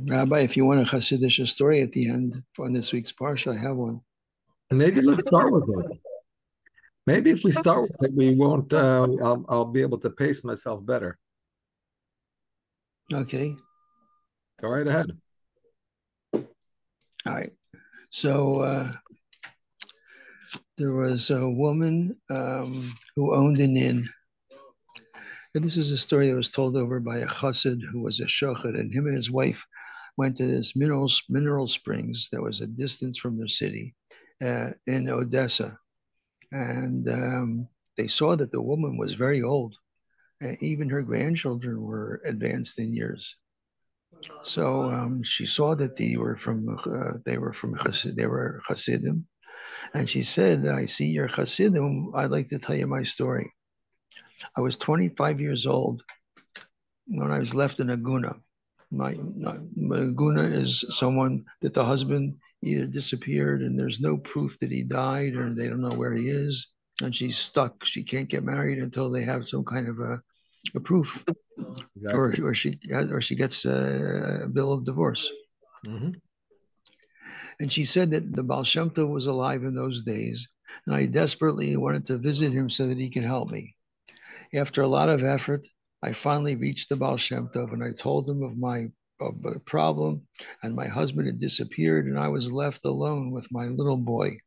Rabbi, if you want a Hasidic story at the end on this week's Parsha, I have one. And maybe let's start with it. Maybe if we start with it, we won't. I'll be able to pace myself better. Okay. Go right ahead. All right. So there was a woman who owned an inn. And this is a story that was told over by a chassid who was a shochet, and him and his wife went to this mineral springs that was a distance from their city in Odessa. And they saw that the woman was very old. Even her grandchildren were advanced in years. So she saw that they were Hasidim, and she said, "I see you're Hasidim. I'd like to tell you my story. I was 25 years old when I was left in a guna. My guna is someone that the husband either disappeared and there's no proof that he died, or they don't know where he is, and she's stuck. She can't get married until they have some kind of a proof, Exactly. or she gets a bill of divorce." Mm-hmm. And she said that the Baal Shem Tov was alive in those days, and I desperately wanted to visit him so that he could help me. After a lot of effort, I finally reached the Baal Shem Tov, and I told him of my problem, and my husband had disappeared, and I was left alone with my little boy.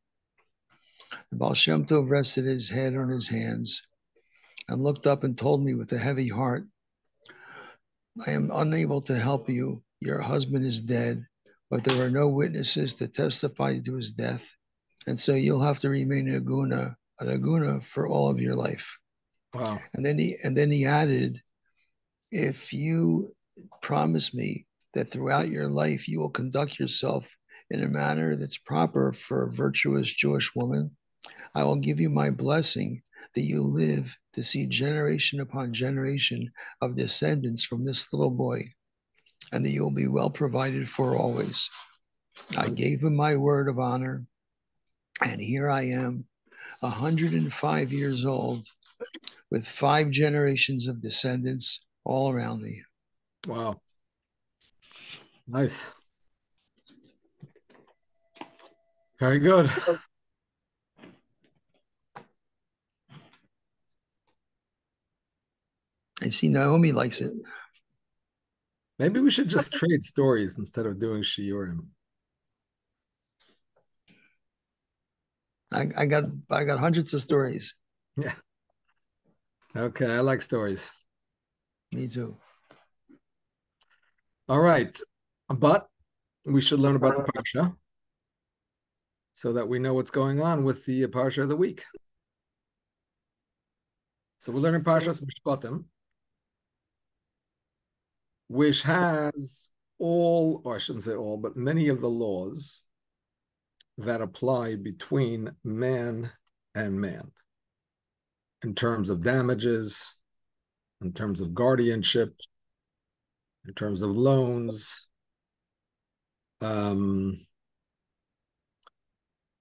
The Baal Shem Tov rested his head on his hands and looked up and told me with a heavy heart, "I am unable to help you. Your husband is dead, but there are no witnesses to testify to his death, and so you'll have to remain a guna for all of your life." Wow. And then he added, "If you promise me that throughout your life you will conduct yourself in a manner that's proper for a virtuous Jewish woman, I will give you my blessing that you live to see generation upon generation of descendants from this little boy, and that you will be well provided for always." I Nice. gave him my word of honor, and here I am, 105 years old, with 5 generations of descendants all around me. Wow. Nice. Very good. I see Naomi likes it. Maybe we should just trade stories instead of doing shiurim. I got hundreds of stories. Yeah. Okay. I like stories. Me too. All right. But we should learn about the parsha so that we know what's going on with the parsha of the week. So we're learning Parshas Mishpatim, which has all, or I shouldn't say all, but many of the laws that apply between man and man in terms of damages, in terms of guardianship, in terms of loans,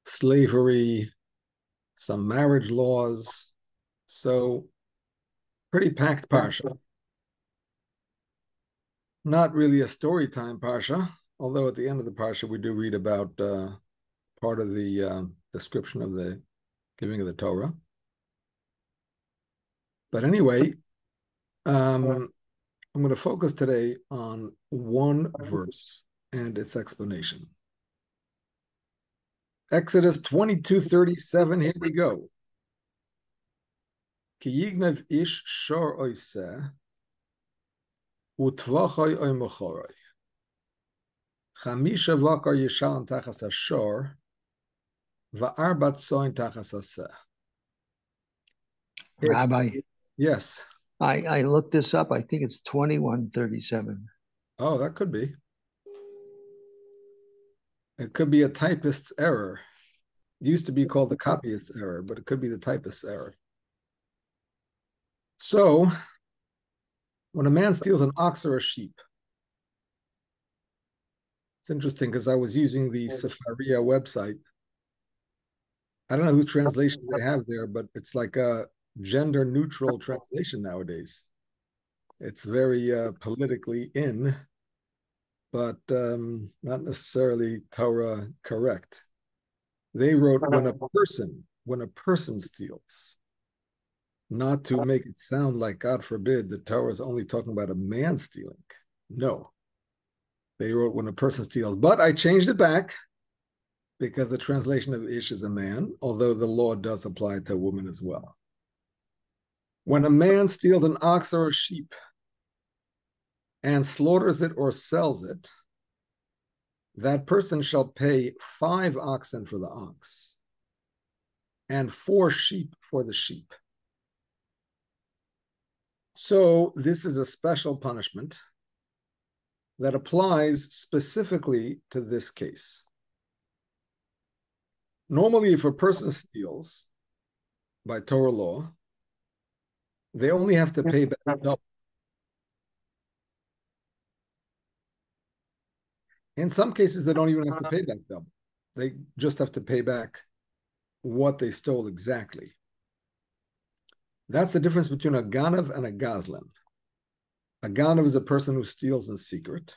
slavery, some marriage laws. So pretty packed parsha. Not really a story time parsha, although at the end of the parsha we do read about part of the description of the giving of the Torah. But anyway, I'm going to focus today on one verse and its explanation. Exodus 22:37, here we go. Ki yignev ish shor oiseh utvachai oimachoroi. Chamisha vakar yishalem tachas hashor va'arbat soin tachas haseh. Rabbi, Yes. I looked this up. I think it's 2137. Oh, that could be. It could be a typist's error. It used to be called the copyist's error, but it could be the typist's error. So, when a man steals an ox or a sheep, it's interesting because I was using the Sefaria website. I don't know whose translation they have there, but it's like a gender neutral translation nowadays. It's very politically in but not necessarily Torah correct. They wrote when a person steals, not to make it sound like, God forbid, the Torah is only talking about a man stealing. No. They wrote when a person steals, but I changed it back because the translation of ish is a man, although the law does apply to a woman as well. When a man steals an ox or a sheep and slaughters it or sells it, that person shall pay 5 oxen for the ox and 4 sheep for the sheep. So this is a special punishment that applies specifically to this case. Normally, if a person steals by Torah law, they only have to pay back double. In some cases, they don't even have to pay back double. They just have to pay back what they stole exactly. That's the difference between a ganav and a gazlan. A ganav is a person who steals in secret,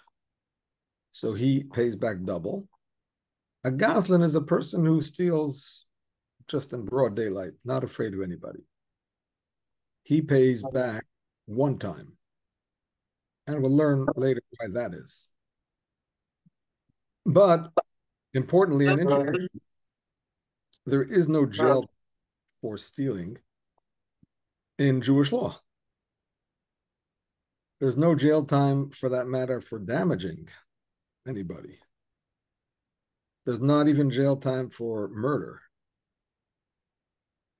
so he pays back double. A gazlan is a person who steals just in broad daylight, not afraid of anybody. He pays back one time. And we'll learn later why that is. But importantly and interestingly, there is no jail for stealing in Jewish law. There's no jail time, for that matter, for damaging anybody. There's not even jail time for murder.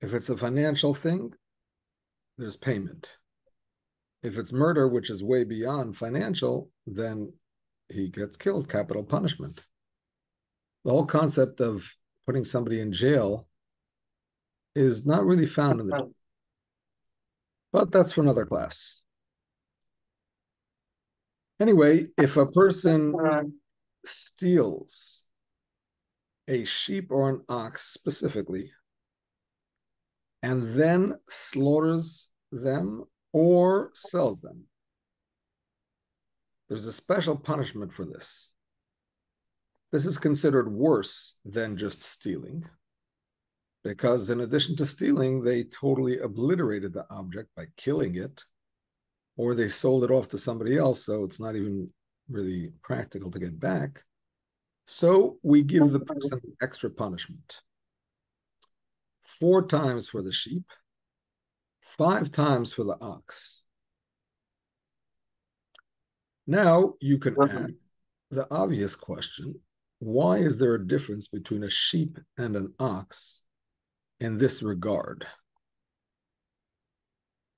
If it's a financial thing, there's payment. If it's murder, which is way beyond financial, then he gets killed, capital punishment. The whole concept of putting somebody in jail is not really found in the Torah. But that's for another class. Anyway, if a person steals a sheep or an ox specifically, and then slaughters them or sells them, there's a special punishment for this. This is considered worse than just stealing, because in addition to stealing, they totally obliterated the object by killing it, or they sold it off to somebody else, so it's not even really practical to get back. So we give the person extra punishment. 4 times for the sheep, 5 times for the ox. Now you can ask the obvious question, why is there a difference between a sheep and an ox in this regard?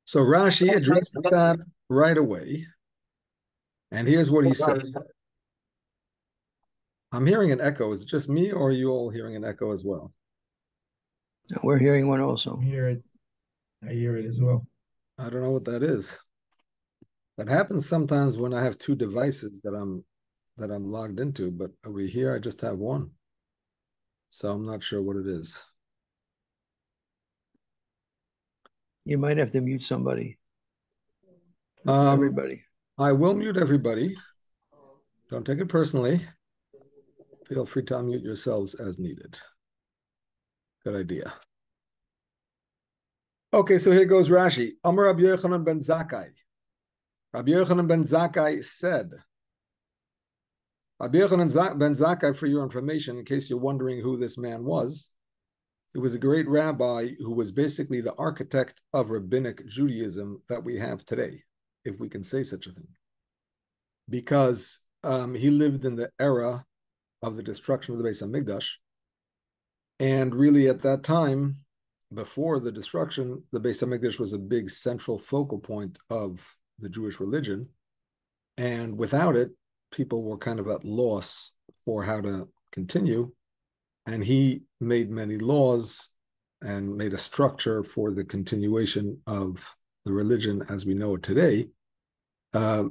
So Rashi addresses that right away. And here's what he says. I'm hearing an echo. Is it just me, or are you all hearing an echo as well? We're hearing one also. I hear it as well. I don't know what that is. That happens sometimes when I have 2 devices that I'm logged into, but over here I just have one. So I'm not sure what it is. You might have to mute somebody. Everybody. I will mute everybody. Don't take it personally. Feel free to unmute yourselves as needed. Good idea. Okay, so here goes Rashi. Amar Rabbi Yochanan ben Zakkai. Rabbi Yochanan ben Zakkai said, Rabbi Yochanan ben Zakkai, for your information, in case you're wondering who this man was, he was a great rabbi who was basically the architect of rabbinic Judaism that we have today, if we can say such a thing. Because he lived in the era of the destruction of the Beis HaMikdash. And really at that time, before the destruction, the Beis HaMikdash was a big central focal point of the Jewish religion. And without it, people were kind of at loss for how to continue. And he made many laws and made a structure for the continuation of the religion as we know it today,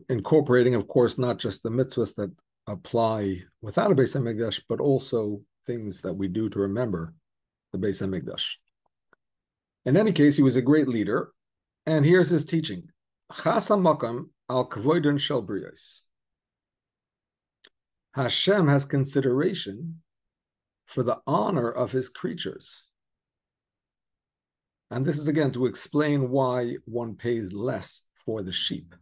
incorporating, of course, not just the mitzvahs that apply without a Beis HaMikdash, but also things that we do to remember the Beis HaMikdash. In any case, he was a great leader, and here's his teaching. Chas hamakam al kvoidon shel briyos. Hashem has consideration for the honor of his creatures. And this is again to explain why one pays less for the sheep.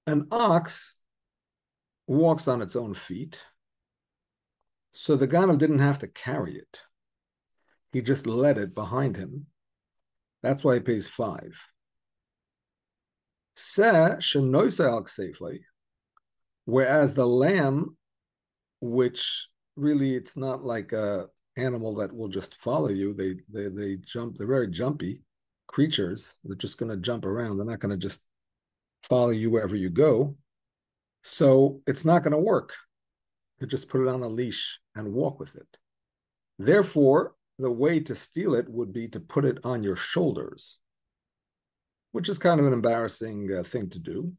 An ox walks on its own feet, so the ganav didn't have to carry it. He just led it behind him. That's why he pays 5. Whereas the lamb, which really it's not like a animal that will just follow you. They jump. They're very jumpy creatures. They're just going to jump around. They're not going to just follow you wherever you go. So it's not going to work to just put it on a leash and walk with it. Therefore, the way to steal it would be to put it on your shoulders, which is kind of an embarrassing thing to do.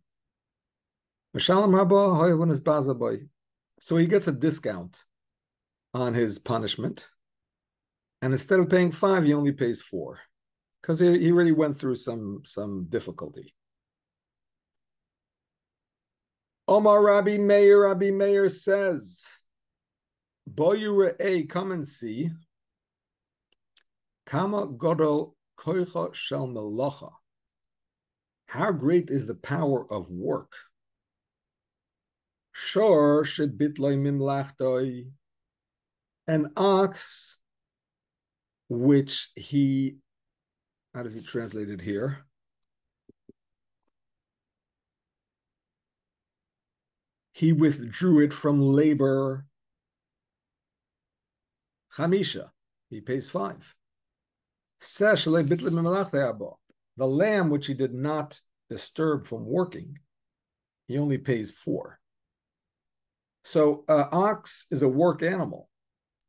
So he gets a discount on his punishment. And instead of paying 5, he only pays 4 because he really went through some difficulty. Omar Rabbi Meir says, Boyurei, come and see, Kama Godol Koicha Shel Melacha. How great is the power of work? Shor Shebitloi Mimlachtoi, an ox which he, how does he translate it here? He withdrew it from labor. Chamisha, he pays 5. The lamb which he did not disturb from working, he only pays 4. So ox is a work animal.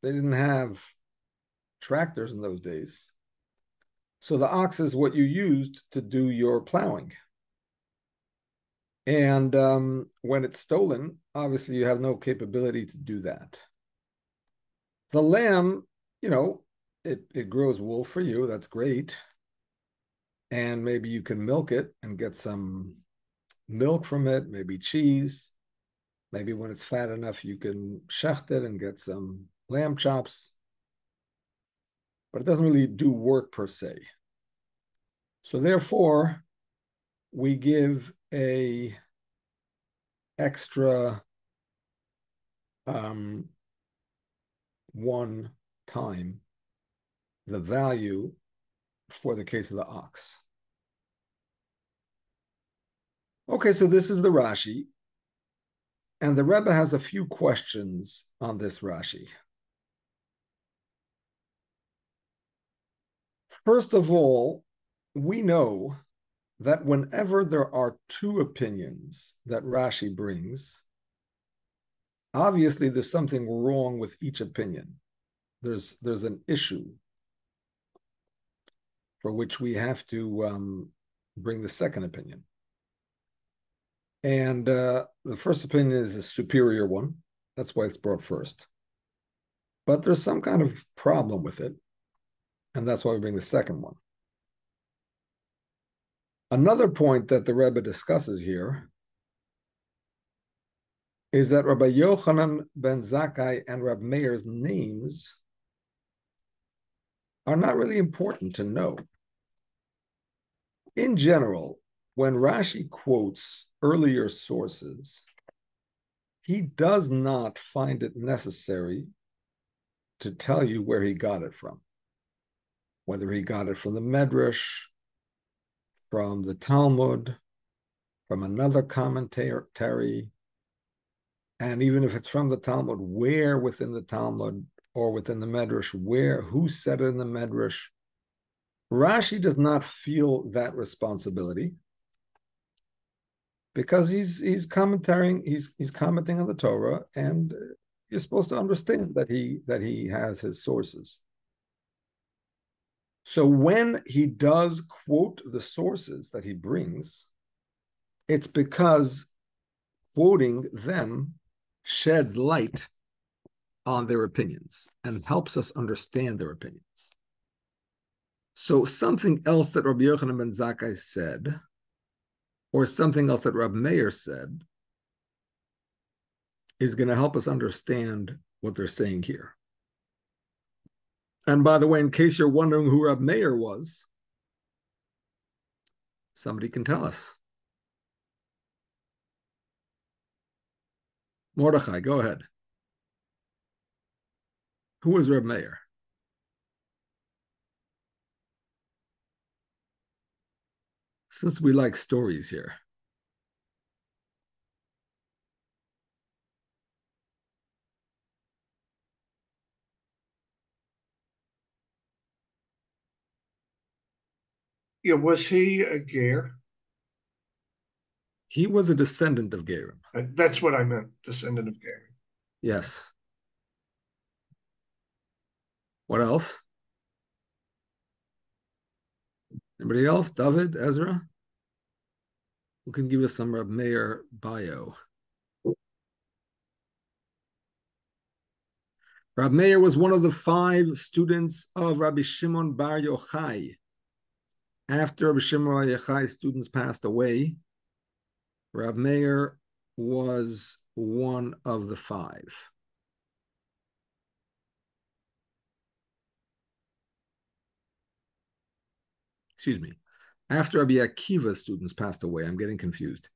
They didn't have tractors in those days. So the ox is what you used to do your plowing. And when it's stolen, obviously you have no capability to do that. The lamb, it grows wool for you. That's great. And maybe you can milk it and get some milk from it, maybe cheese. Maybe when it's fat enough, you can shecht it and get some lamb chops. But it doesn't really do work per se. So therefore, we give a extra 1 time the value for the case of the ox. Okay, so this is the Rashi. And the Rebbe has a few questions on this Rashi. First of all, we know that whenever there are 2 opinions that Rashi brings, obviously there's something wrong with each opinion. There's an issue for which we have to bring the second opinion. And the first opinion is a superior one. That's why it's brought first. But there's some kind of problem with it. And that's why we bring the second one. Another point that the Rebbe discusses here is that Rabbi Yochanan ben Zakkai and Rabbi Meir's names are not really important to know. In general, when Rashi quotes earlier sources, he does not find it necessary to tell you where he got it from, whether he got it from the Medrash, from the Talmud, from another commentary, and even if it's from the Talmud, where within the Talmud or within the Medrash, who said it in the Medrash. Rashi does not feel that responsibility because he's commenting on the Torah, and you're supposed to understand that he has his sources. So when he does quote the sources that he brings, it's because quoting them sheds light on their opinions and helps us understand their opinions. So something else that Rabbi Yochanan ben Zakkai said, or something else that Rabbi Meir said, is going to help us understand what they're saying here. And by the way, in case you're wondering who Rabbi Meir was, somebody can tell us. Mordechai, go ahead. Who was Rebbe Meir? Since we like stories here. Yeah, was he a Ger? He was a descendant of Gerim. That's what I meant, descendant of Ger. Yes. What else? Anybody else? David, Ezra? Who can give us some Rebbe Meir bio? Rebbe Meir was one of the 5 students of Rabbi Shimon Bar Yochai. After Rabbi Shimon Bar Yochai's students passed away, Rebbe Meir was one of the 5. Excuse me. After Rabbi Akiva's students passed away, I'm getting confused.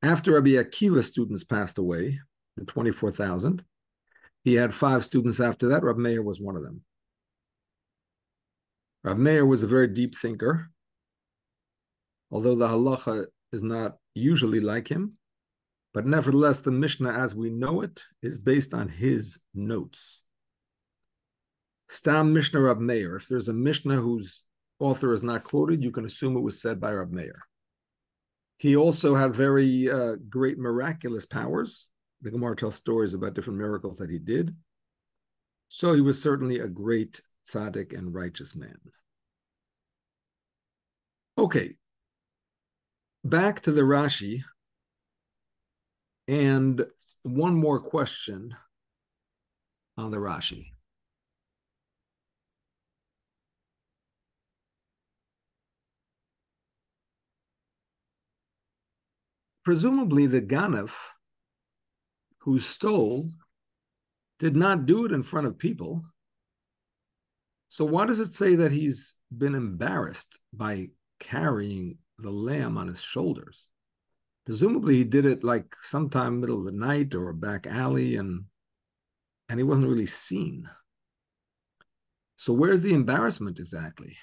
After Rabbi Akiva's students passed away, the 24,000, he had 5 students after that. Rabbi Meir was one of them. Rabbi Meir was a very deep thinker, although the halacha is not usually like him. But nevertheless, the Mishnah as we know it is based on his notes. Stam Mishnah Rabbi Meir. If there's a Mishnah whose author is not quoted, you can assume it was said by Rabbi Meir. He also had very great miraculous powers. The Gemara tells stories about different miracles that he did. So he was certainly a great tzaddik and righteous man. Okay, back to the Rashi. And one more question on the Rashi. Presumably the Ganav who stole did not do it in front of people. So why does it say that he's been embarrassed by carrying the lamb on his shoulders? Presumably he did it like sometime middle of the night or a back alley and he wasn't really seen. So where's the embarrassment exactly?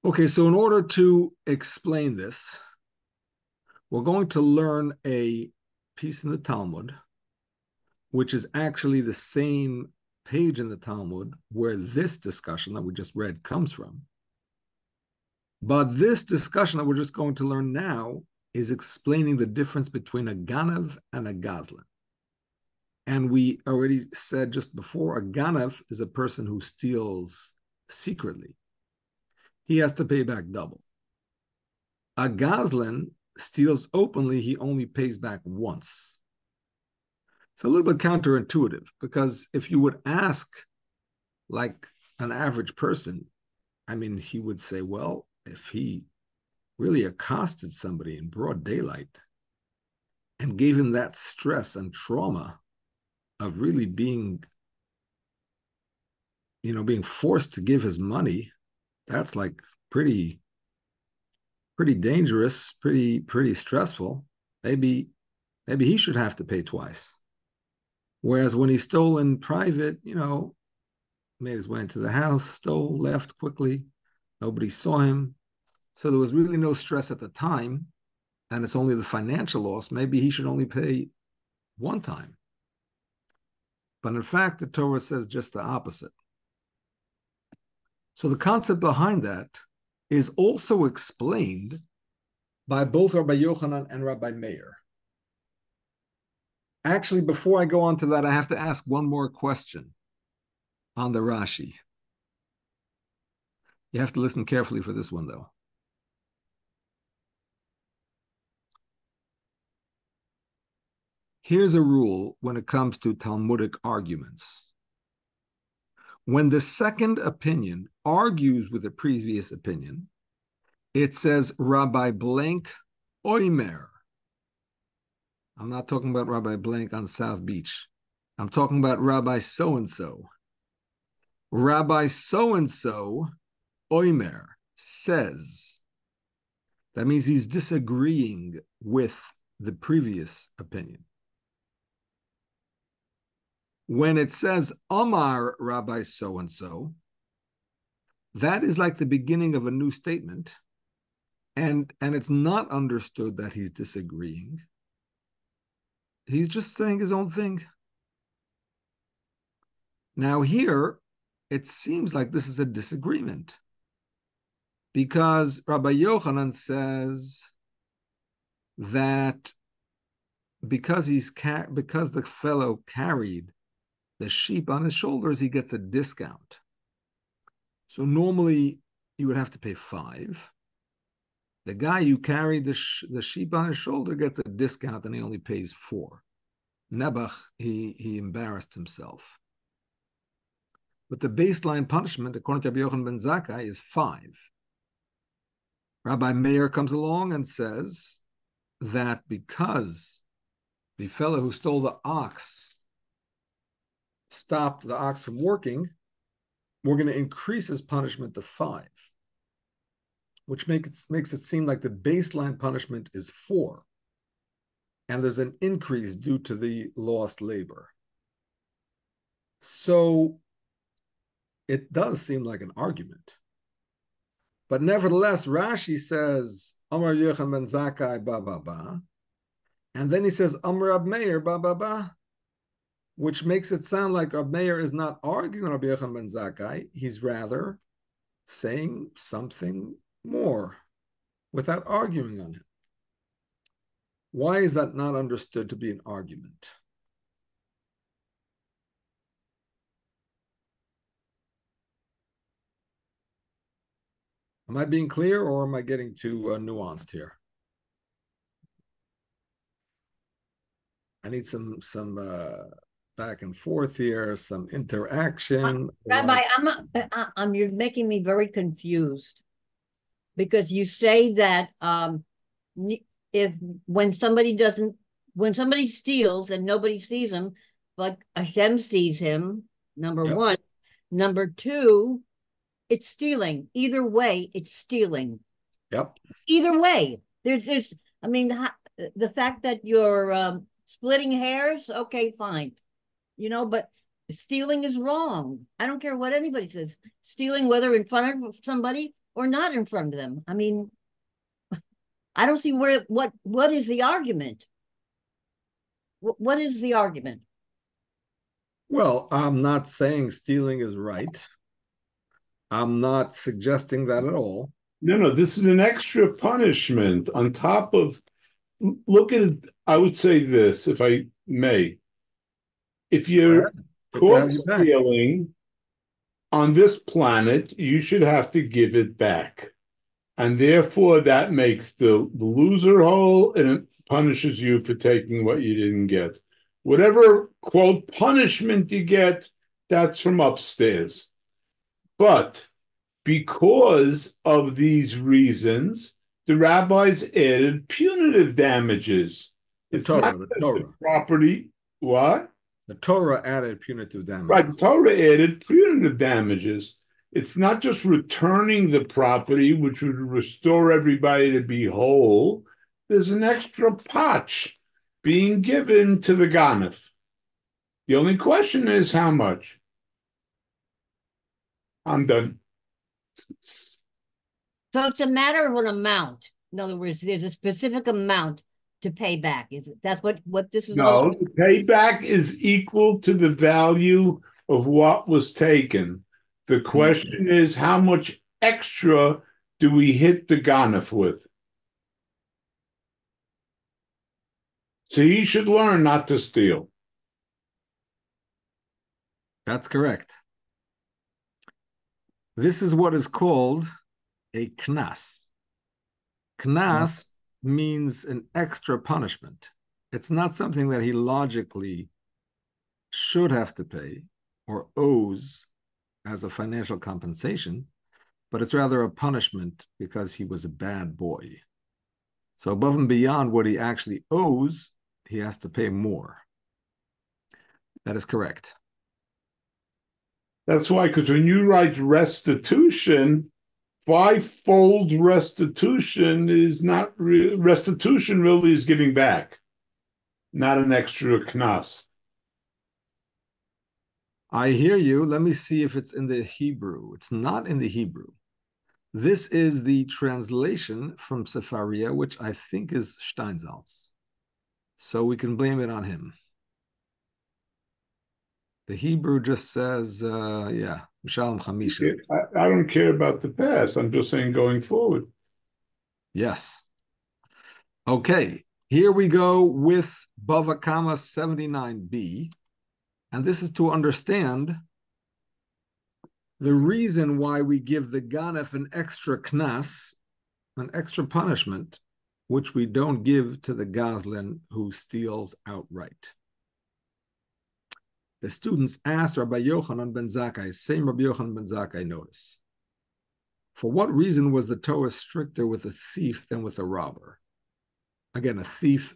Okay, so in order to explain this, we're going to learn a piece in the Talmud, which is actually the same page in the Talmud where this discussion that we just read comes from. But this discussion that we're just going to learn now is explaining the difference between a Ganav and a Gazlan. And we already said just before, a Ganav is a person who steals secretly. He has to pay back double. A Gazlan steals openly, he only pays back once. It's a little bit counterintuitive because if you would ask like an average person, I mean, he would say, well, if he really accosted somebody in broad daylight and gave him that stress and trauma of really being, being forced to give his money, that's like pretty dangerous, pretty stressful. Maybe he should have to pay twice. Whereas when he stole in private, made his way into the house, stole, left quickly, nobody saw him. So there was really no stress at the time, and it's only the financial loss. Maybe he should only pay one time. But in fact, the Torah says just the opposite. So the concept behind that is also explained by both Rabbi Yochanan and Rabbi Meir. Actually, before I go on to that, I have to ask one more question on the Rashi. You have to listen carefully for this one, though. Here's a rule when it comes to Talmudic arguments. When the second opinion argues with the previous opinion, it says Rabbi blank oimer. I'm not talking about Rabbi blank on South Beach. I'm talking about Rabbi so-and-so. Rabbi so-and-so oimer says. That means he's disagreeing with the previous opinion. When it says Amar Rabbi so-and-so, that is like the beginning of a new statement, and it's not understood that he's disagreeing. He's just saying his own thing. Now here, it seems like this is a disagreement, because Rabbi Yochanan says that because the fellow carried the sheep on his shoulders, he gets a discount. So normally you would have to pay 5. The guy who carried the sheep on his shoulder gets a discount and he only pays 4. Nebuch, he embarrassed himself. But the baseline punishment, according to Rabbi Yochanan ben Zakkai, is 5. Rabbi Meir comes along and says that because the fellow who stole the ox stopped the ox from working, we're going to increase his punishment to 5, which makes it seem like the baseline punishment is 4, and there's an increase due to the lost labor. So it does seem like an argument. But nevertheless, Rashi says, Amar Yochanan ben Zakkai, ba, ba, ba. And then he says, Amar Rab Meir, ba, ba, ba, which makes it sound like Rab Meir is not arguing on Rabbi Yochanan ben Zakkai. He's rather saying something more without arguing on it. Why is that not understood to be an argument? Am I being clear, or am I getting too nuanced here? I need some back and forth here, some interaction. Rabbi, you're making me very confused, because you say that when somebody steals and nobody sees him, but Hashem sees him, number one. Number two, it's stealing. Either way, it's stealing. Yep. Either way, there's. I mean, the fact that you're splitting hairs, okay, fine, but stealing is wrong. I don't care what anybody says. Stealing, whether in front of somebody or not in front of them. I mean, I don't see what is the argument. What is the argument? Well, I'm not saying stealing is right. I'm not suggesting that at all. No, this is an extra punishment on top of, look at it, I would say this, if I may. If you're caught stealing on this planet, you should have to give it back. And therefore, that makes the loser whole, and it punishes you for taking what you didn't get. Whatever, quote, punishment you get, that's from upstairs. But because of these reasons, the rabbis added punitive damages. It's not just the property. What? The Torah added punitive damages. Right, the Torah added punitive damages. It's not just returning the property, which would restore everybody to be whole. There's an extra patch being given to the ganef. The only question is how much. I'm done. So it's a matter of an amount. In other words, there's a specific amount to pay back. Is it? That's what this is? No, the payback is equal to the value of what was taken. The question is, how much extra do we hit the ganef with? So he should learn not to steal. That's correct. This is what is called a knas. Knas means an extra punishment. It's not something that he logically should have to pay or owes. as a financial compensation, but it's rather a punishment because he was a bad boy. So above and beyond what he actually owes, he has to pay more. That is correct. That's why, because when you write restitution, fivefold restitution is not restitution really is giving back, not an extra knas. I hear you. Let me see if it's in the Hebrew. It's not in the Hebrew. This is the translation from Sefaria, which I think is Steinsaltz. So we can blame it on him. The Hebrew just says, Shalom Chamisha. I don't care about the past. I'm just saying going forward. Yes. Okay, here we go with Bava Kama 79b. And this is to understand the reason why we give the Ganef an extra knas, an extra punishment, which we don't give to the Gazlan who steals outright. The students asked Rabbi Yochanan ben Zakkai, same Rabbi Yochanan ben Zakkai notice, for what reason was the Torah stricter with a thief than with a robber? Again, a thief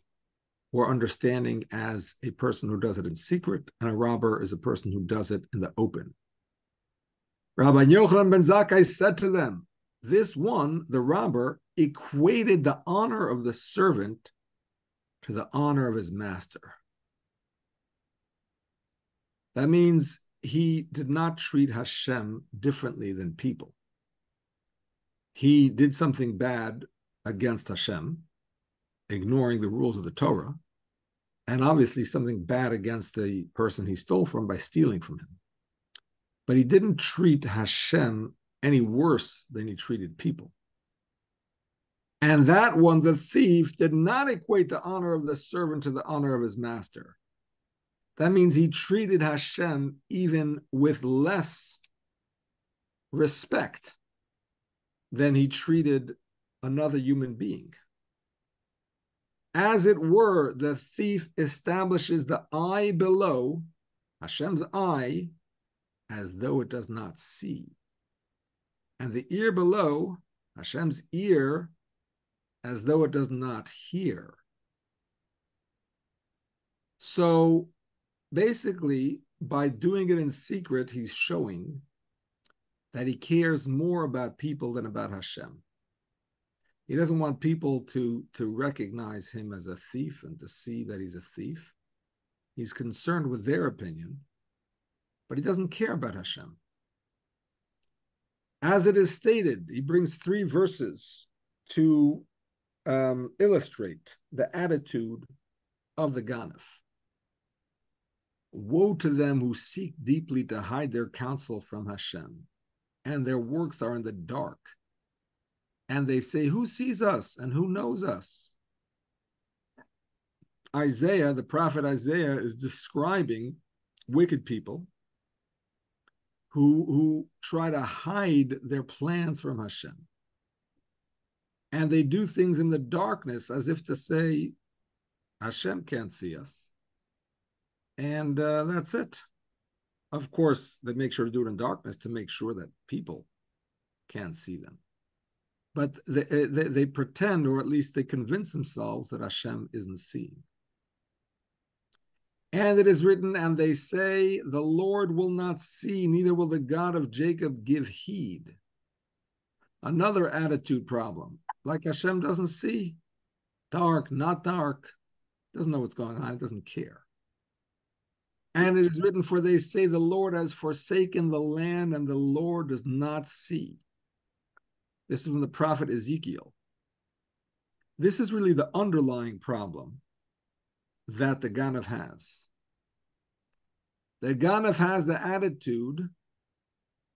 we're understanding as a person who does it in secret, and a robber is a person who does it in the open. Rabbi Yochanan ben Zakkai said to them, this one, the robber, equated the honor of the servant to the honor of his master. That means he did not treat Hashem differently than people. He did something bad against Hashem, ignoring the rules of the Torah, and obviously something bad against the person he stole from by stealing from him. But he didn't treat Hashem any worse than he treated people. And that one, the thief, did not equate the honor of the servant to the honor of his master. That means he treated Hashem even with less respect than he treated another human being. As it were, the thief establishes the eye below, Hashem's eye, as though it does not see. And the ear below, Hashem's ear, as though it does not hear. So basically, by doing it in secret, he's showing that he cares more about people than about Hashem. He doesn't want people to recognize him as a thief and to see that he's a thief. He's concerned with their opinion, but he doesn't care about Hashem. As it is stated, he brings 3 verses to illustrate the attitude of the Ganef. Woe to them who seek deeply to hide their counsel from Hashem, and their works are in the dark. And they say, who sees us and who knows us? Isaiah, the prophet Isaiah, is describing wicked people who try to hide their plans from Hashem. And they do things in the darkness as if to say, Hashem can't see us. And that's it. Of course, they make sure to do it in darkness to make sure that people can't see them. But they pretend, or at least they convince themselves that Hashem isn't seeing. And it is written, and they say, the Lord will not see, neither will the God of Jacob give heed. Another attitude problem. Like Hashem doesn't see. Dark, not dark. Doesn't know what's going on. It doesn't care. And it is written, for they say, the Lord has forsaken the land, and the Lord does not see. This is from the prophet Ezekiel. This is really the underlying problem that the Ganef has. The Ganef has the attitude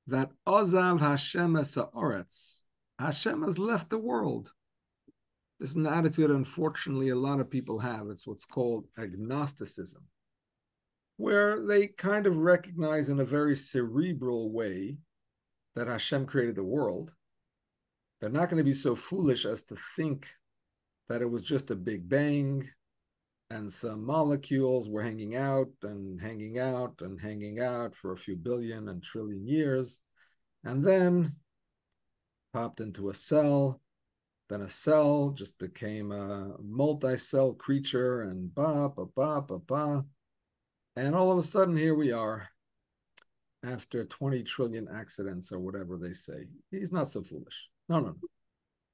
that Ozav Hashem es ha'aretz, Hashem has left the world. This is an attitude, unfortunately, a lot of people have. It's what's called agnosticism, where they kind of recognize in a very cerebral way that Hashem created the world. They're not going to be so foolish as to think that it was just a big bang and some molecules were hanging out and hanging out and hanging out for a few billion and trillion years, and then popped into a cell. Then a cell just became a multi-cell creature, and and all of a sudden here we are after 20 trillion accidents or whatever they say. He's not so foolish. No.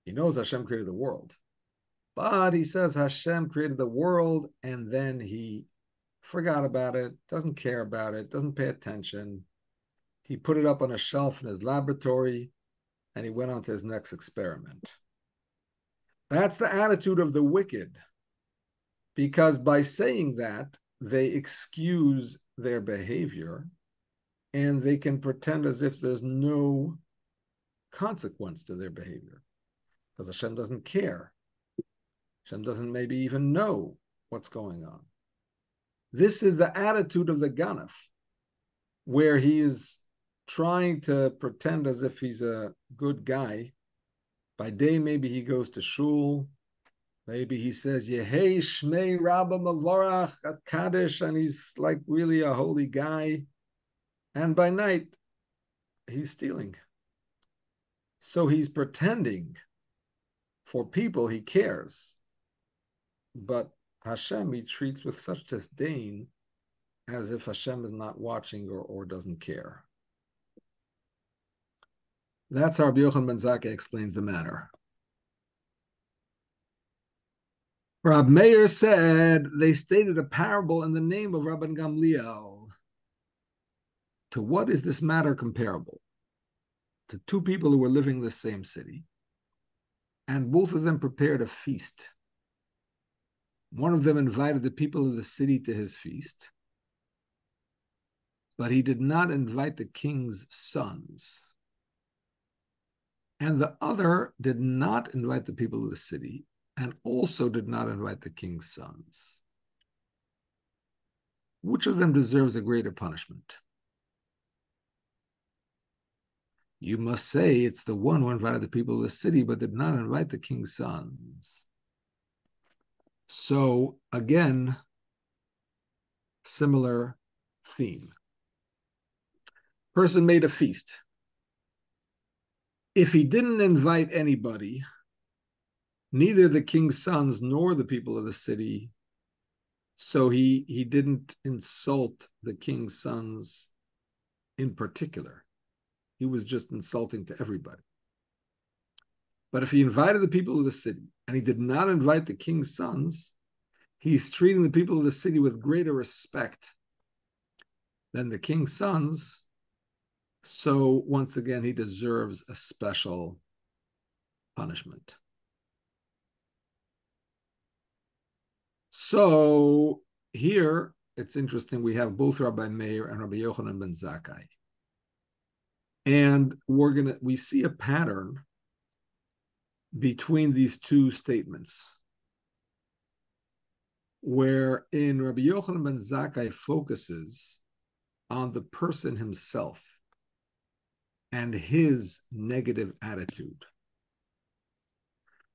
He knows Hashem created the world. But he says Hashem created the world and then he forgot about it, doesn't care about it, doesn't pay attention. He put it up on a shelf in his laboratory and he went on to his next experiment. That's the attitude of the wicked, because by saying that, they excuse their behavior and they can pretend as if there's no consequence to their behavior because Hashem doesn't care. Hashem doesn't maybe even know what's going on. This is the attitude of the Ganef, where he is trying to pretend as if he's a good guy. By day, maybe he goes to shul. Maybe he says, Yehei Shmei Rabba Mavorach at Kaddish, and he's like really a holy guy. And by night, he's stealing. So he's pretending for people he cares. But Hashem he treats with such disdain as if Hashem is not watching or doesn't care. That's how Rabbi Yochanan ben Zakkai explains the matter. Rab Meir said they stated a parable in the name of Rabban Gamliel. To what is this matter comparable? To two people who were living in the same city, and both of them prepared a feast. One of them invited the people of the city to his feast, but he did not invite the king's sons. And the other did not invite the people of the city, and also did not invite the king's sons. Which of them deserves a greater punishment? You must say it's the one who invited the people of the city, but did not invite the king's sons. So again, similar theme. Person made a feast. If he didn't invite anybody, neither the king's sons nor the people of the city, so he didn't insult the king's sons in particular. He was just insulting to everybody. But if he invited the people of the city and he did not invite the king's sons, he's treating the people of the city with greater respect than the king's sons. So once again, he deserves a special punishment. So here, it's interesting, we have both Rabbi Meir and Rabbi Yochanan ben Zakkai. And we see a pattern between these two statements, wherein Rabbi Yochanan ben Zakkai focuses on the person himself and his negative attitude.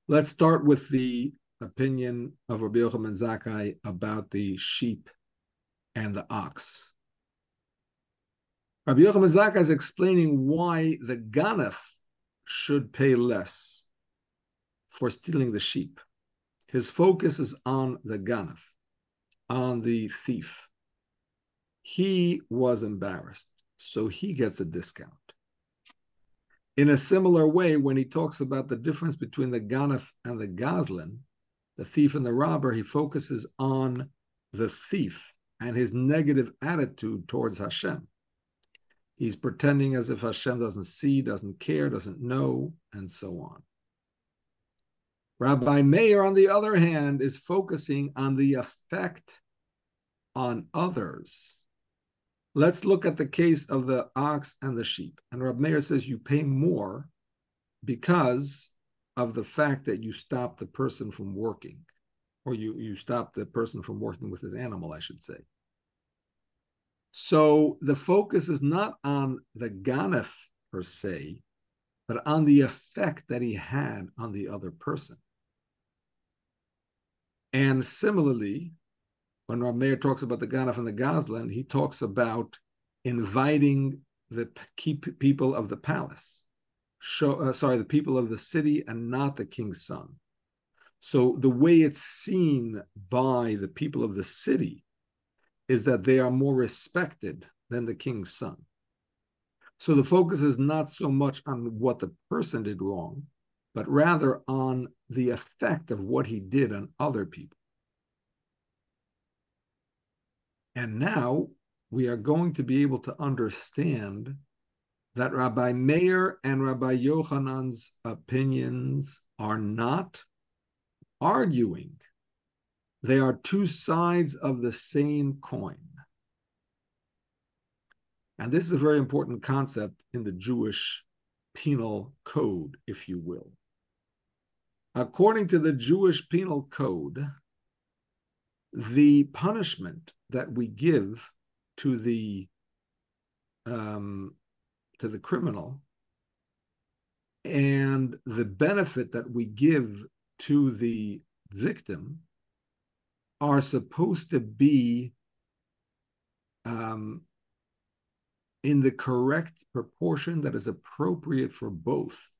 Let's start with the opinion of Rabbi Yochanan ben Zakkai about the sheep and the ox. Rabbi Yochanan ben Zakkai is explaining why the Ganef should pay less for stealing the sheep. His focus is on the Ganef, on the thief. He was embarrassed, so he gets a discount. In a similar way, when he talks about the difference between the Ganef and the Gazlan, the thief and the robber, he focuses on the thief and his negative attitude towards Hashem. He's pretending as if Hashem doesn't see, doesn't care, doesn't know, and so on. Rabbi Meir, on the other hand, is focusing on the effect on others. Let's look at the case of the ox and the sheep. And Rabbi Meir says you pay more because of the fact that you stop the person from working, or you stop the person from working with his animal, I should say. So the focus is not on the Ganef per se, but on the effect that he had on the other person. And similarly, when Rabbi Meir talks about the Ganaf and the Gazlan, he talks about inviting the people of the palace, the people of the city, and not the king's son. So the way it's seen by the people of the city is that they are more respected than the king's son. So the focus is not so much on what the person did wrong, but rather on the effect of what he did on other people. And now we are going to be able to understand that Rabbi Meir and Rabbi Yochanan's opinions are not arguing. They are two sides of the same coin. And this is a very important concept in the Jewish penal code, if you will. According to the Jewish penal code, the punishment that we give to the criminal and the benefit that we give to the victim are supposed to be in the correct proportion that is appropriate for both.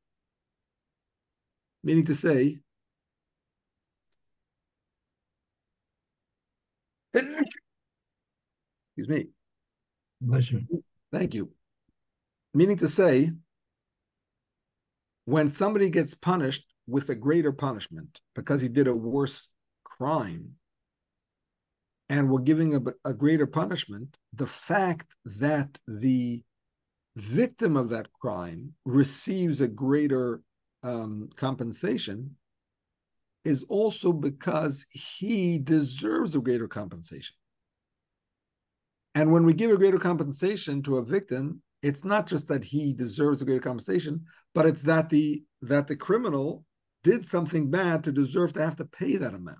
Meaning to say, excuse me. Bless you. Thank you. Meaning to say, when somebody gets punished with a greater punishment because he did a worse crime, and we're giving a greater punishment, the fact that the victim of that crime receives a greater compensation is also because he deserves a greater compensation. And when we give a greater compensation to a victim, it's not just that he deserves a greater compensation, but it's that the criminal did something bad to deserve to have to pay that amount.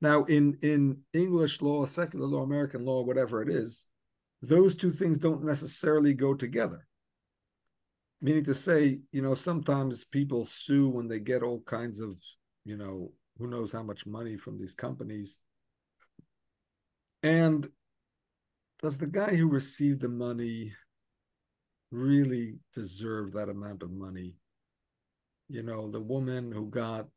Now, in English law, secular law, American law, whatever it is, those two things don't necessarily go together. Meaning to say, sometimes people sue when they get all kinds of, who knows how much money from these companies. And does the guy who received the money really deserve that amount of money? The woman who got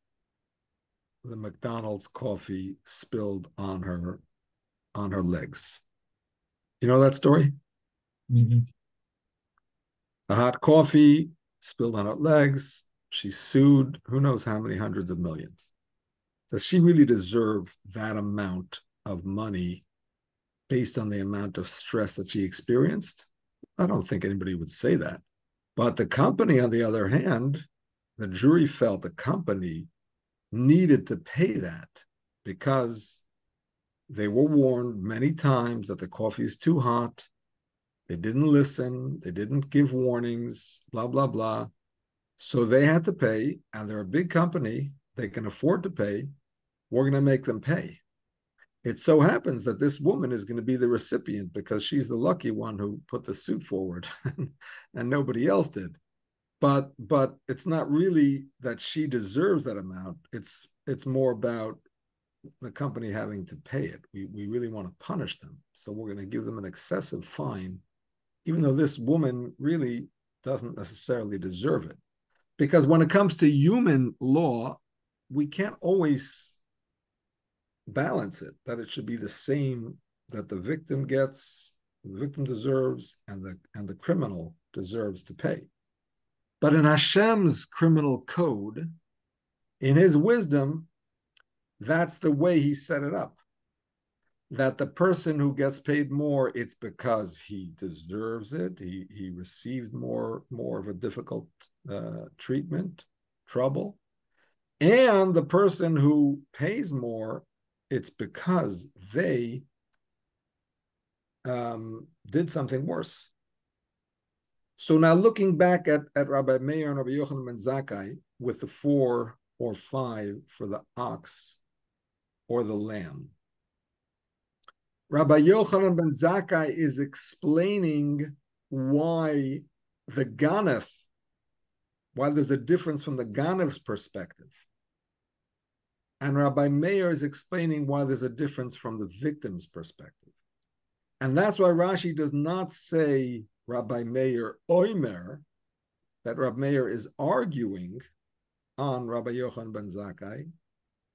the McDonald's coffee spilled on her legs. You know that story? Mm-hmm. The hot coffee spilled on her legs. She sued who knows how many hundreds of millions. Does she really deserve that amount of money based on the amount of stress that she experienced? I don't think anybody would say that. But the company, on the other hand, the jury felt the company needed to pay that because they were warned many times that the coffee is too hot. They didn't listen. They didn't give warnings, blah, blah, blah. So they had to pay, and they're a big company. They can afford to pay. We're going to make them pay. It so happens that this woman is going to be the recipient because she's the lucky one who put the suit forward and nobody else did. But it's not really that she deserves that amount. It's more about the company having to pay it. We really want to punish them. So we're going to give them an excessive fine, even though this woman really doesn't necessarily deserve it. Because when it comes to human law, we can't always balance it, that it should be the same that the victim gets, the victim deserves, and the criminal deserves to pay. But in Hashem's criminal code, in his wisdom, that's the way he set it up. That the person who gets paid more, it's because he deserves it. He received more of a difficult treatment, trouble. And the person who pays more, it's because they did something worse. So now looking back at Rabbi Meir and Rabbi Yochanan ben Zakkai with the 4 or 5 for the ox or the lamb. Rabbi Yochanan ben Zakkai is explaining why the ganef, why there's a difference from the ganef's perspective. And Rabbi Meir is explaining why there's a difference from the victim's perspective. And that's why Rashi does not say Rabbi Meir Oimer, that Rabbi Meir is arguing on Rabbi Yochanan ben Zakkai,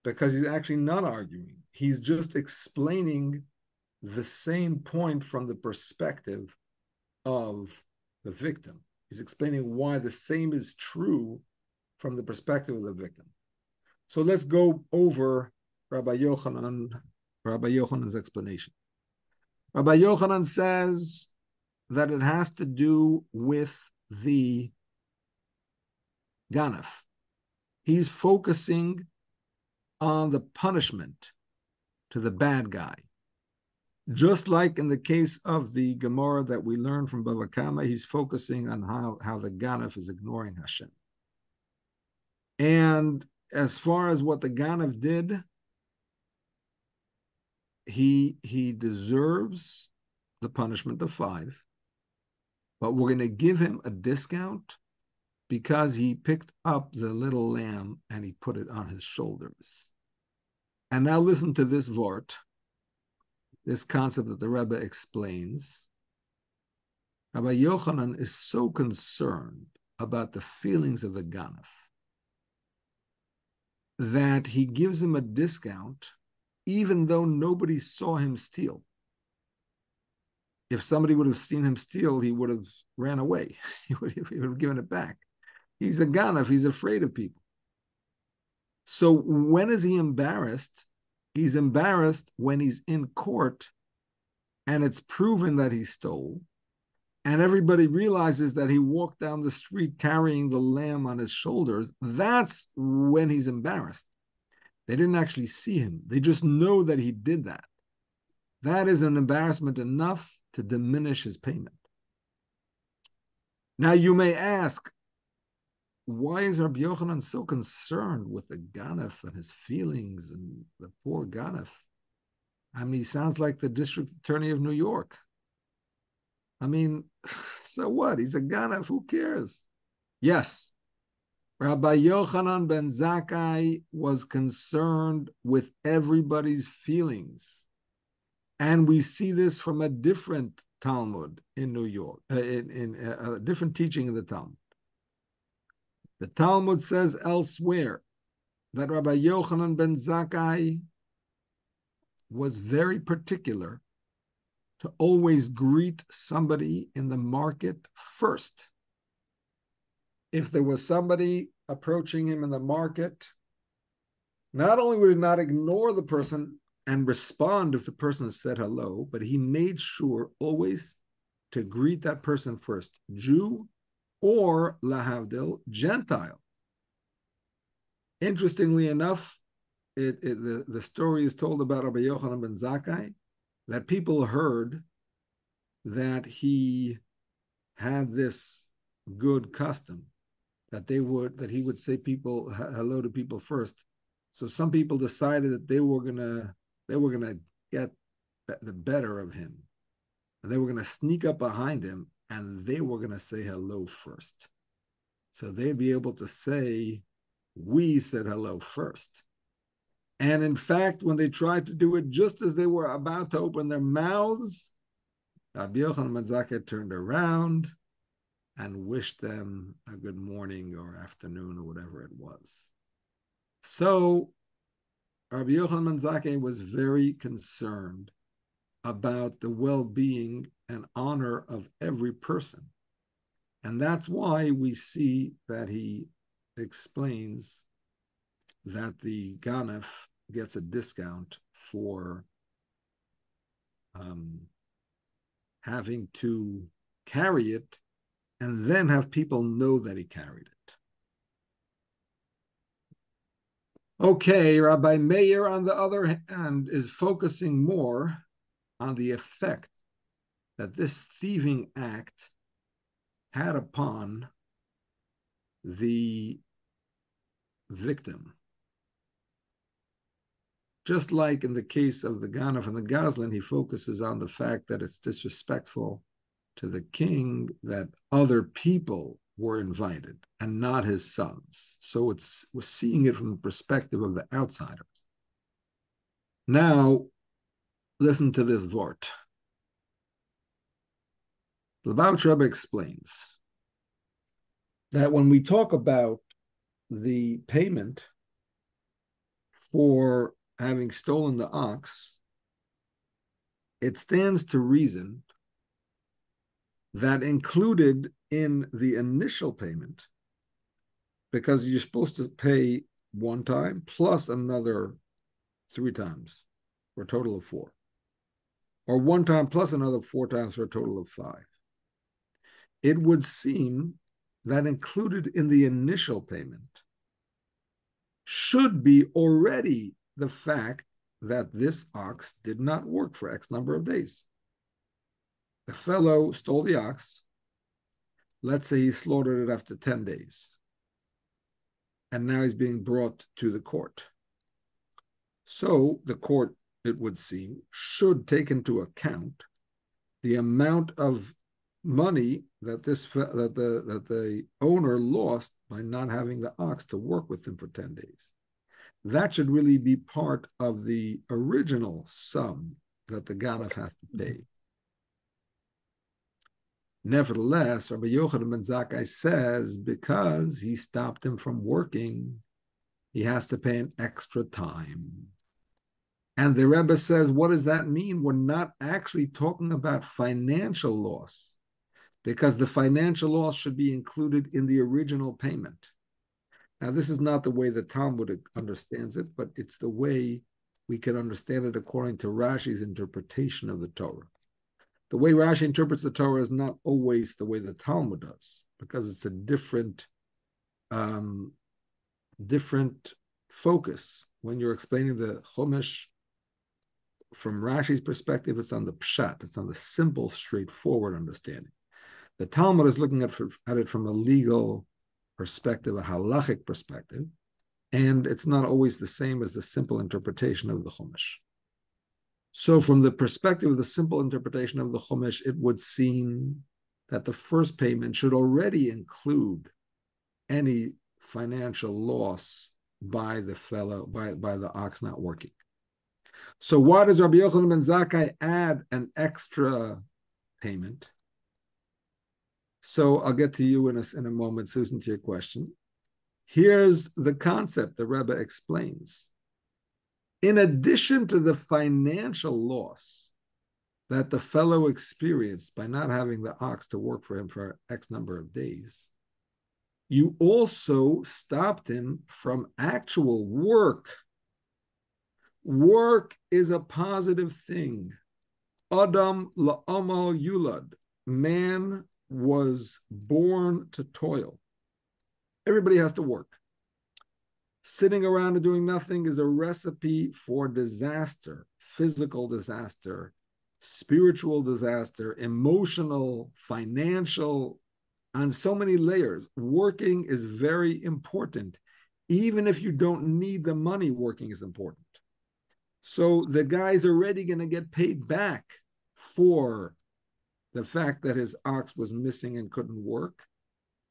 because he's actually not arguing. He's just explaining the same point from the perspective of the victim. He's explaining why the same is true from the perspective of the victim. So let's go over Rabbi Yochanan's explanation. Rabbi Yochanan says that it has to do with the ganef. He's focusing on the punishment to the bad guy. Just like in the case of the Gemara that we learned from Bava Kama, he's focusing on how the ganef is ignoring Hashem. And as far as what the ganef did, he deserves the punishment of 5, but we're going to give him a discount because he picked up the little lamb and he put it on his shoulders. And now listen to this vort, this concept that the Rebbe explains. Rabbi Yochanan is so concerned about the feelings of the ganef that he gives him a discount even though nobody saw him steal. If somebody would have seen him steal, he would have ran away. He would have given it back. He's a ganef, he's afraid of people. So when is he embarrassed? He's embarrassed when he's in court and it's proven that he stole, and everybody realizes that he walked down the street carrying the lamb on his shoulders. That's when he's embarrassed. They didn't actually see him. They just know that he did that. That is an embarrassment enough to diminish his payment. Now you may ask, why is Rabbi Yochanan so concerned with the ganef and his feelings and the poor ganef? I mean, he sounds like the district attorney of New York. I mean, so what? He's a ganef, who cares? Yes, Rabbi Yochanan ben Zakkai was concerned with everybody's feelings. And we see this from a different Talmud in New York, in a different teaching in the Talmud. The Talmud says elsewhere that Rabbi Yochanan ben Zakkai was very particular to always greet somebody in the market first. If there was somebody approaching him in the market, not only would he not ignore the person and respond if the person said hello, but he made sure always to greet that person first, Jew or lahavdil, Gentile. Interestingly enough, the story is told about Rabbi Yochanan ben Zakkai that people heard that he had this good custom that he would say hello to people first. So some people decided that they were gonna get the better of him, and they were gonna sneak up behind him and they were gonna say hello first. So they'd be able to say, "We said hello first." And in fact, when they tried to do it just as they were about to open their mouths, Rabbi Yochanan ben Zakkai turned around and wished them a good morning or afternoon or whatever it was. So Rabbi Yochanan ben Zakkai was very concerned about the well-being and honor of every person. And that's why we see that he explains that the ganef gets a discount for having to carry it and then have people know that he carried it. Okay, Rabbi Meir, on the other hand, is focusing more on the effect that this thieving act had upon the victim. Just like in the case of the ganef and the Goslin, he focuses on the fact that it's disrespectful to the king that other people were invited and not his sons. So we're seeing it from the perspective of the outsiders. Now, listen to this vort. The Rebbe explains that when we talk about the payment for having stolen the ox, it stands to reason that included in the initial payment, because you're supposed to pay one time plus another 3 times for a total of 4, or one time plus another 4 times for a total of 5. It would seem that included in the initial payment should be already the fact that this ox did not work for X number of days. The fellow stole the ox. Let's say he slaughtered it after 10 days. And now he's being brought to the court. So the court, it would seem, should take into account the amount of money that the owner lost by not having the ox to work with him for 10 days. That should really be part of the original sum that the Ganav has to pay. Nevertheless, Rabbi Yochanan ben Zakkai says because he stopped him from working, he has to pay an extra time. And the Rebbe says, what does that mean? We're not actually talking about financial loss, because the financial loss should be included in the original payment. Now, this is not the way the Talmud understands it, but it's the way we can understand it according to Rashi's interpretation of the Torah. The way Rashi interprets the Torah is not always the way the Talmud does, because it's a different focus. When you're explaining the Chumash, from Rashi's perspective, it's on the pshat, it's on the simple, straightforward understanding. The Talmud is looking at it from a legal perspective, a halachic perspective, and it's not always the same as the simple interpretation of the Chumash. So from the perspective of the simple interpretation of the Chumash, it would seem that the first payment should already include any financial loss by the fellow, by the ox not working. So why does Rabbi Yochanan ben Zakkai add an extra payment? So I'll get to you in a moment, Susan, to your question. Here's the concept the Rebbe explains. In addition to the financial loss that the fellow experienced by not having the ox to work for him for X number of days, you also stopped him from actual work. Work is a positive thing. Adam la'amal yulad. Man was born to toil. Everybody has to work. Sitting around and doing nothing is a recipe for disaster, physical disaster, spiritual disaster, emotional, financial, on so many layers. Working is very important. Even if you don't need the money, working is important. So the guy's already going to get paid back for the fact that his ox was missing and couldn't work.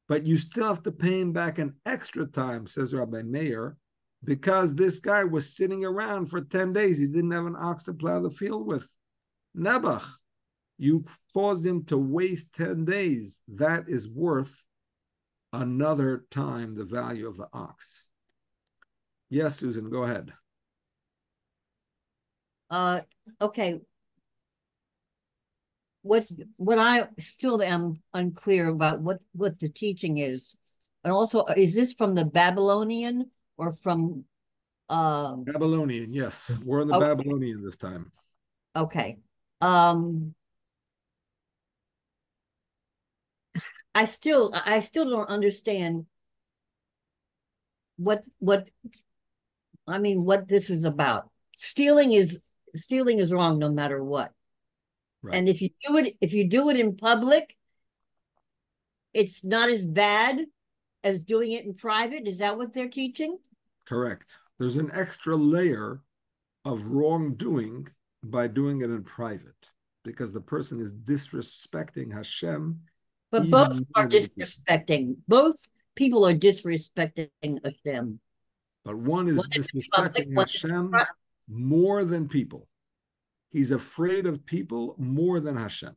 But you still have to pay him back an extra time, says Rabbi Meir, because this guy was sitting around for 10 days. He didn't have an ox to plow the field with. Nebuch, you caused him to waste 10 days. That is worth another time the value of the ox. Yes, Susan, go ahead. Okay. What I still am unclear about what the teaching is, and also is this from the Babylonian or from Babylonian? Yes, we're in the Babylonian this time. Okay. I still don't understand what this is about. Stealing is wrong no matter what. Right. And if you do it in public, it's not as bad as doing it in private. Is that what they're teaching? Correct. There's an extra layer of wrongdoing by doing it in private, because the person is disrespecting Hashem. But both are disrespecting. Both people are disrespecting Hashem. But one is disrespecting Hashem more than people. He's afraid of people more than Hashem.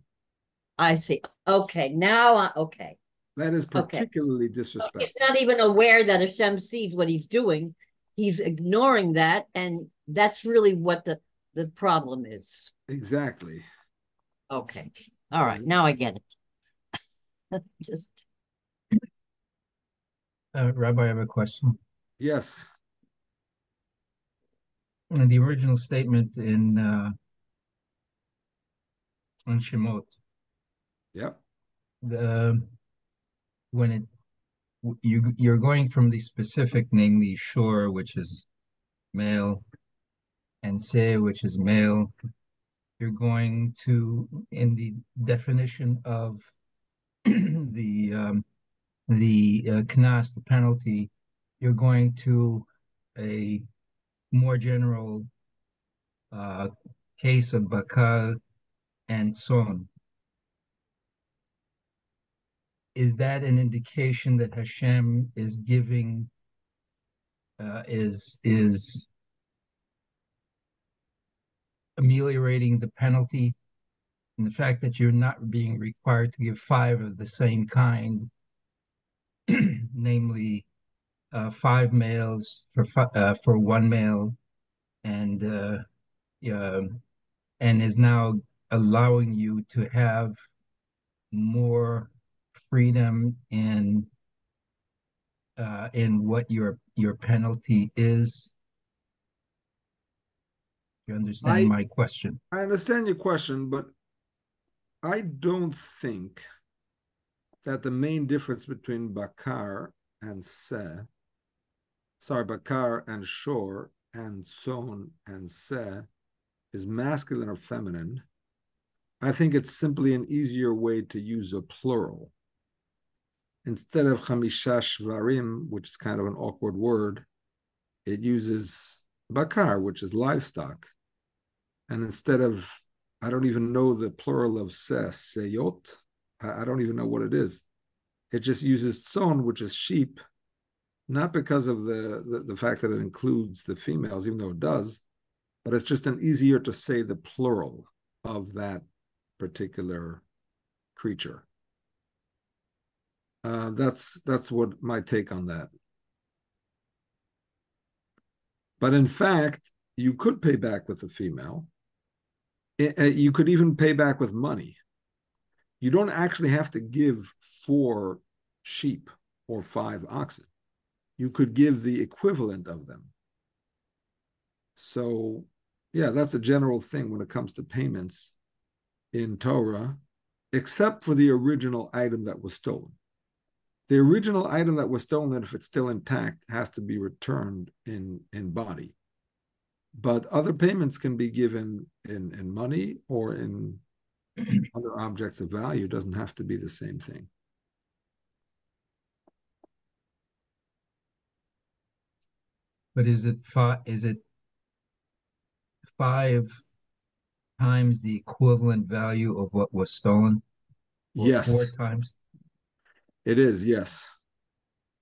I see. Okay, now, okay. That is Okay. particularly He's disrespectful. not even aware that Hashem sees what he's doing. He's ignoring that, and that's really what the problem is. Exactly. Okay. All right. Now I get it. Just Rabbi, I have a question. Yes. In the original statement in on Shemot, Yep. the when it you're going from the specific, namely shore, which is male, and se, which is male. You're going to, in the definition of the knas, the penalty, you're going to a more general case of bakal and son. Is that an indication that Hashem is giving is ameliorating the penalty, and the fact that you're not being required to give 5 of the same kind, namely 5 males for 1 male, and is now allowing you to have more freedom in what your penalty is. You understand my question? I understand your question, but I don't think that the main difference between bakar and bakar and shor and son and se is masculine or feminine. I think it's simply an easier way to use a plural. Instead of chamisha shvarim, which is kind of an awkward word, it uses bakar, which is livestock. And instead of, I don't even know the plural of seyot. I don't even know what it is. It just uses son, which is sheep, not because of the fact that it includes the females, even though it does, but it's just an easier to say the plural of that particular creature. That's what my take on that. But in fact, you could pay back with the female. You could even pay back with money. You don't actually have to give 4 sheep or 5 oxen. You could give the equivalent of them. So, yeah, that's a general thing when it comes to payments in Torah, except for the original item that was stolen. The original item that was stolen, if it's still intact, has to be returned in body. But other payments can be given in money or in other objects of value. It doesn't have to be the same thing. But is it 5 times the equivalent value of what was stolen? Or Yes. 4 times? It is, yes.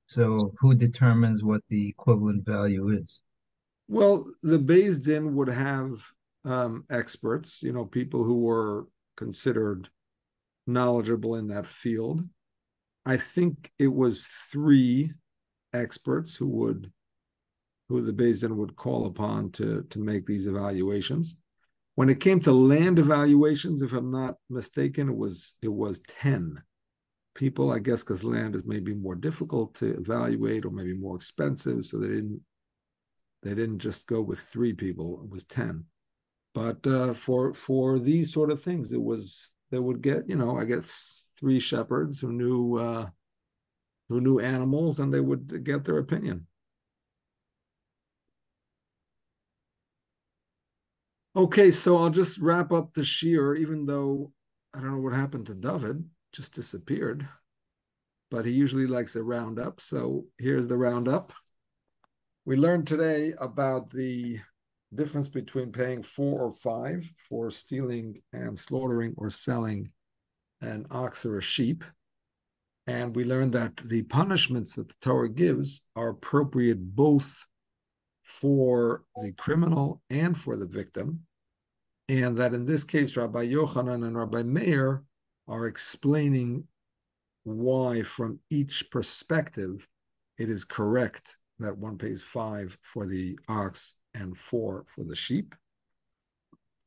So who determines what the equivalent value is? Well, the Beis Din would have experts, people who were considered knowledgeable in that field. I think it was 3 experts who the Beis Din would call upon to make these evaluations. When it came to land evaluations, if I'm not mistaken, it was 10 people, I guess, because land is maybe more difficult to evaluate or maybe more expensive, so they didn't just go with 3 people. It was 10. But for these sort of things, they would get, I guess 3 shepherds who knew animals, and they would get their opinion. Okay, so I'll just wrap up the shiur, even though I don't know what happened to David, just disappeared. But he usually likes a roundup, so here's the roundup. We learned today about the difference between paying 4 or 5 for stealing and slaughtering or selling an ox or a sheep. And we learned that the punishments that the Torah gives are appropriate both for the criminal and for the victim, and that in this case, Rabbi Yochanan and Rabbi Meir are explaining why, from each perspective, it is correct that one pays 5 for the ox and 4 for the sheep.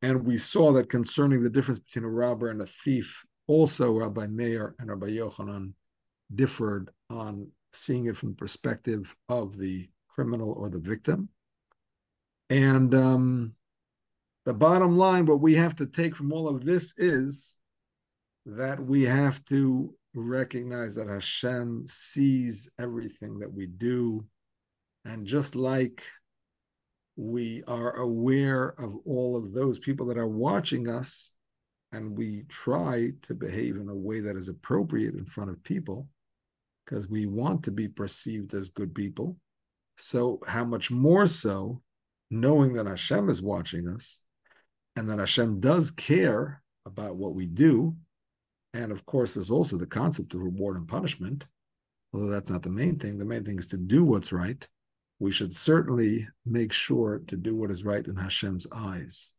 And we saw that concerning the difference between a robber and a thief, also Rabbi Meir and Rabbi Yochanan differed on seeing it from the perspective of the criminal or the victim. And the bottom line, what we have to take from all of this is that we have to recognize that Hashem sees everything that we do. And just like we are aware of all of those people that are watching us, and we try to behave in a way that is appropriate in front of people, because we want to be perceived as good people. So how much more so, knowing that Hashem is watching us, and that Hashem does care about what we do. And of course, there's also the concept of reward and punishment, although that's not the main thing. The main thing is to do what's right. We should certainly make sure to do what is right in Hashem's eyes.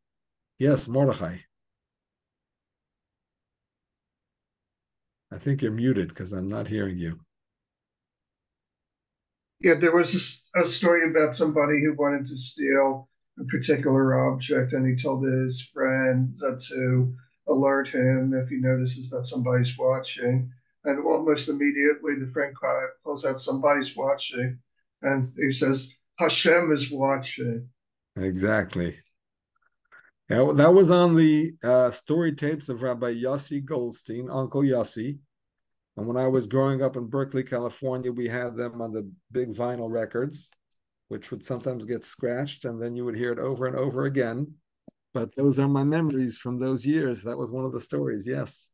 Yes, Mordechai. I think you're muted because I'm not hearing you. Yeah, there was a story about somebody who wanted to steal a particular object, and he told his friend that to alert him if he notices that somebody's watching. And almost immediately, the friend calls out, "Somebody's watching," and he says, "Hashem is watching." Exactly. Yeah, that was on the story tapes of Rabbi Yossi Goldstein, Uncle Yossi. And when I was growing up in Berkeley, California, we had them on the big vinyl records, which would sometimes get scratched, and then you would hear it over and over again. But those are my memories from those years. That was one of the stories, yes.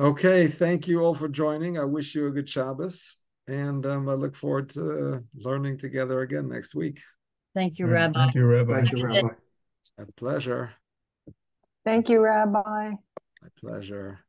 Okay, thank you all for joining. I wish you a good Shabbos, and I look forward to learning together again next week. Thank you, Rabbi. Thank you, Rabbi. Thank you, Rabbi. A pleasure. Thank you, Rabbi. My pleasure.